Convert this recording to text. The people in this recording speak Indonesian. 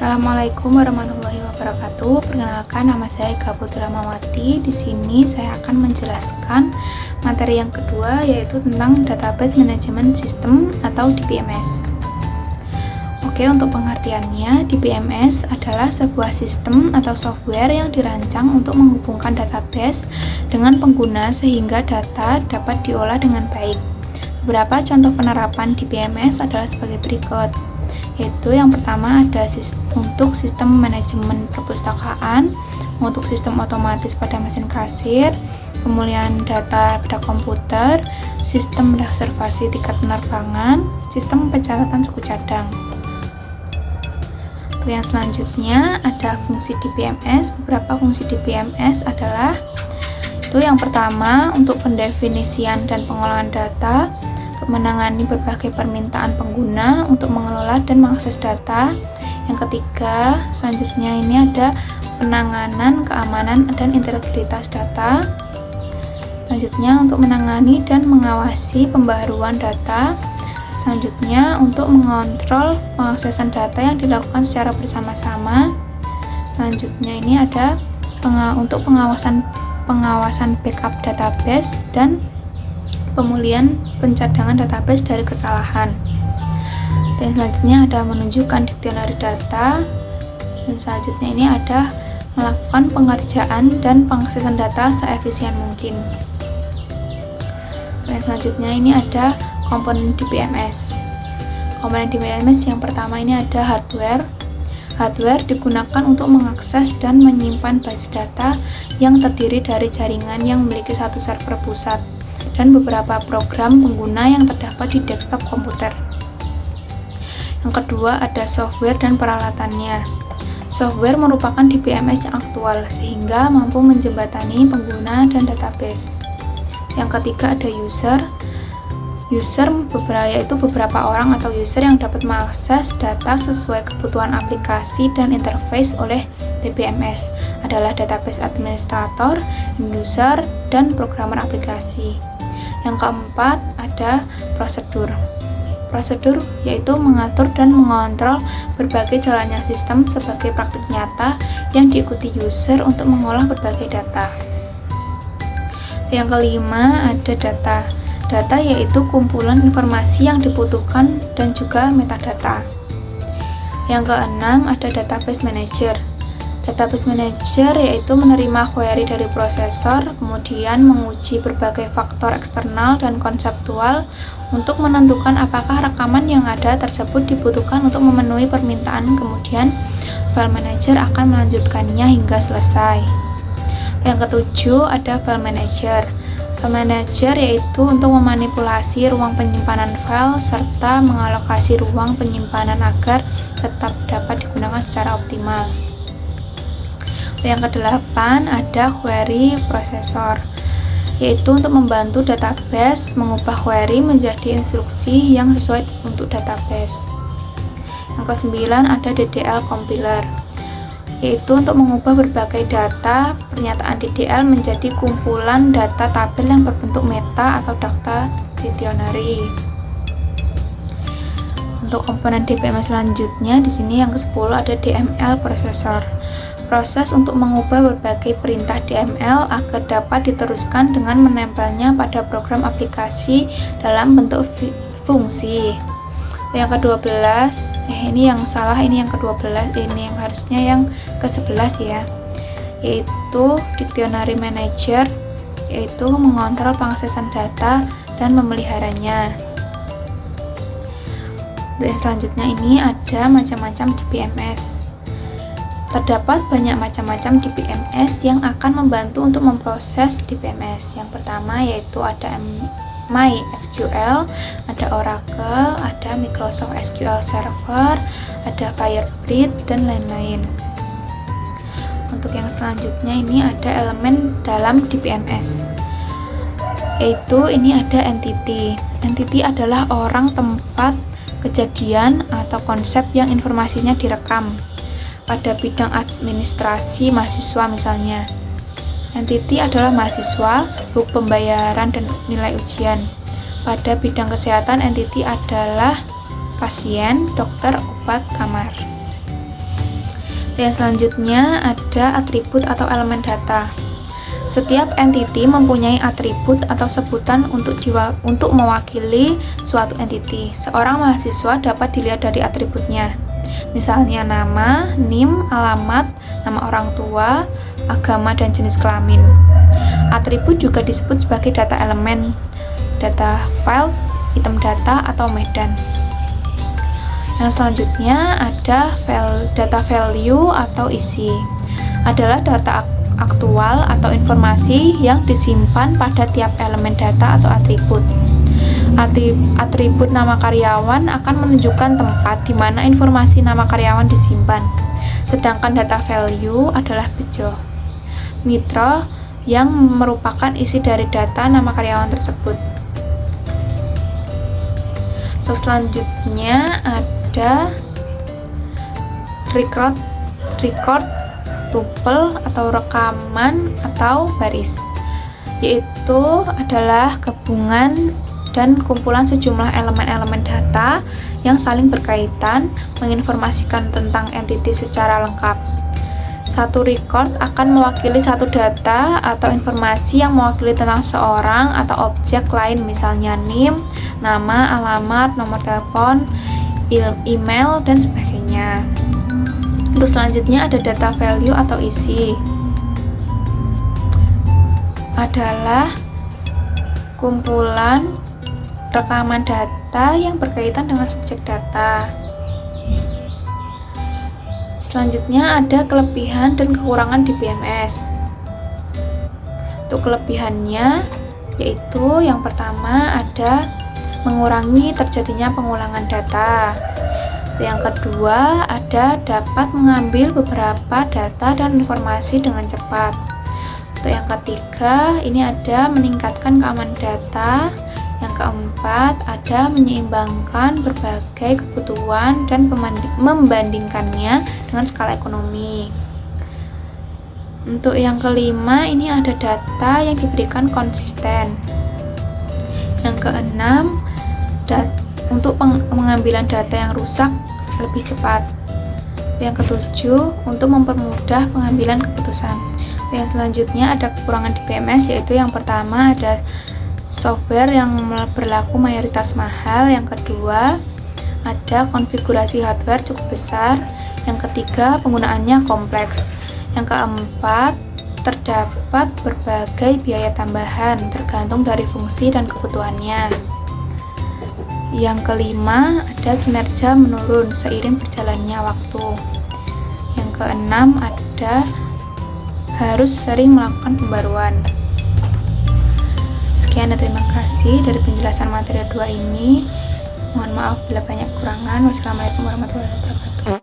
Assalamualaikum warahmatullahi wabarakatuh. Perkenalkan, nama saya Eka Putra Mawati. Di sini saya akan menjelaskan materi yang kedua, yaitu tentang Database Management System atau DBMS. Oke, untuk pengertiannya, DBMS adalah sebuah sistem atau software yang dirancang untuk menghubungkan database dengan pengguna sehingga data dapat diolah dengan baik. Beberapa contoh penerapan DBMS adalah sebagai berikut. Yaitu yang pertama ada untuk sistem manajemen perpustakaan, untuk sistem otomatis pada mesin kasir, pemulihan data pada komputer, sistem reservasi tiket penerbangan, sistem pencatatan suku cadang. Untuk yang selanjutnya ada fungsi DBMS. Beberapa fungsi DBMS adalah itu yang pertama untuk pendefinisian dan pengolahan data, menangani berbagai permintaan pengguna untuk mengelola dan mengakses data. Yang ketiga, selanjutnya ini ada penanganan, keamanan, dan integritas data. Selanjutnya untuk menangani dan mengawasi pembaharuan data. Selanjutnya untuk mengontrol pengaksesan data yang dilakukan secara bersama-sama. Selanjutnya ini ada untuk pengawasan backup database dan pemulihan pencadangan database dari kesalahan. Dan selanjutnya ada menunjukkan diktionary data. Dan selanjutnya ini ada melakukan pengerjaan dan pengaksesan data seefisien mungkin. Dan selanjutnya ini ada komponen DBMS. Komponen DBMS yang pertama ini ada hardware. Hardware digunakan untuk mengakses dan menyimpan basis data yang terdiri dari jaringan yang memiliki satu server pusat dan beberapa program pengguna yang terdapat di desktop komputer. Yang kedua ada software dan peralatannya. Software merupakan DBMS yang aktual sehingga mampu menjembatani pengguna dan database. Yang ketiga ada user. User yaitu beberapa orang atau user yang dapat mengakses data sesuai kebutuhan aplikasi dan interface oleh DBMS adalah database administrator, user, dan programmer aplikasi. Yang keempat ada prosedur. Prosedur yaitu mengatur dan mengontrol berbagai jalannya sistem sebagai praktik nyata yang diikuti user untuk mengolah berbagai data. Yang kelima ada data. Data yaitu kumpulan informasi yang dibutuhkan dan juga metadata. Yang keenam ada database manager. Database manager yaitu menerima query dari prosesor, kemudian menguji berbagai faktor eksternal dan konseptual untuk menentukan apakah rekaman yang ada tersebut dibutuhkan untuk memenuhi permintaan, kemudian file manager akan melanjutkannya hingga selesai. Yang ketujuh ada file manager. File manager yaitu untuk memanipulasi ruang penyimpanan file serta mengalokasi ruang penyimpanan agar tetap dapat digunakan secara optimal. Yang kedelapan ada query processor, yaitu untuk membantu database mengubah query menjadi instruksi yang sesuai untuk database. Yang kesembilan ada DDL compiler, yaitu untuk mengubah berbagai data pernyataan DDL menjadi kumpulan data tabel yang berbentuk meta atau data dictionary. Untuk komponen DBMS selanjutnya di sini yang ke-10 ada DML processor. Proses untuk mengubah berbagai perintah DML agar dapat diteruskan dengan menempelnya pada program aplikasi dalam bentuk fungsi. Yang ke-12, ini yang salah, ini yang ke-12, ini yang harusnya yang ke-11 ya. Yaitu dictionary manager, yaitu mengontrol pengaksesan data dan memeliharanya. Dan selanjutnya ini ada macam-macam DBMS. Terdapat banyak macam-macam DBMS yang akan membantu untuk memproses DBMS. Yang pertama yaitu ada MySQL, ada Oracle, ada Microsoft SQL Server, ada Firebird, dan lain-lain. Untuk yang selanjutnya ini ada elemen dalam DBMS. Yaitu ini ada entity. Entity adalah orang, tempat, kejadian, atau konsep yang informasinya direkam. Pada bidang administrasi mahasiswa misalnya, entity adalah mahasiswa, buku pembayaran, dan nilai ujian. Pada bidang kesehatan, entity adalah pasien, dokter, obat, kamar. Yang selanjutnya ada atribut atau elemen data. Setiap entiti mempunyai atribut atau sebutan untuk mewakili suatu entiti. Seorang mahasiswa dapat dilihat dari atributnya. Misalnya nama, NIM, alamat, nama orang tua, agama, dan jenis kelamin. Atribut juga disebut sebagai data elemen, data file, item data, atau medan. Yang selanjutnya ada data value atau isi. Adalah data aktual atau informasi yang disimpan pada tiap elemen data atau atribut. Atribut nama karyawan akan menunjukkan tempat di mana informasi nama karyawan disimpan. Sedangkan data value adalah bejo, mitra yang merupakan isi dari data nama karyawan tersebut. Terus selanjutnya ada record, tuple atau rekaman atau baris, yaitu adalah gabungan dan kumpulan sejumlah elemen-elemen data yang saling berkaitan menginformasikan tentang entiti secara lengkap. Satu record akan mewakili satu data atau informasi yang mewakili tentang seorang atau objek lain, misalnya NIM, nama, alamat, nomor telepon, email, dan sebagainya. Untuk selanjutnya ada data value atau isi. Adalah kumpulan rekaman data yang berkaitan dengan subjek data. Selanjutnya ada kelebihan dan kekurangan di BMS. Untuk kelebihannya yaitu yang pertama ada mengurangi terjadinya pengulangan data. Yang kedua ada dapat mengambil beberapa data dan informasi dengan cepat. Untuk yang ketiga ini ada meningkatkan keamanan data. Yang keempat ada menyeimbangkan berbagai kebutuhan dan membandingkannya dengan skala ekonomi. Untuk yang kelima ini ada data yang diberikan konsisten. Yang keenam untuk pengambilan data yang rusak lebih cepat. Yang ketujuh untuk mempermudah pengambilan keputusan. Yang selanjutnya ada kekurangan di BMS, yaitu yang pertama ada software yang berlaku mayoritas mahal. Yang kedua ada konfigurasi hardware cukup besar. Yang ketiga penggunaannya kompleks. Yang keempat terdapat berbagai biaya tambahan tergantung dari fungsi dan kebutuhannya. Yang kelima ada kinerja menurun seiring berjalannya waktu. Yang keenam ada harus sering melakukan pembaruan. Sekian dan terima kasih dari penjelasan materi 2 ini. Mohon maaf bila banyak kekurangan. Wassalamualaikum warahmatullahi wabarakatuh.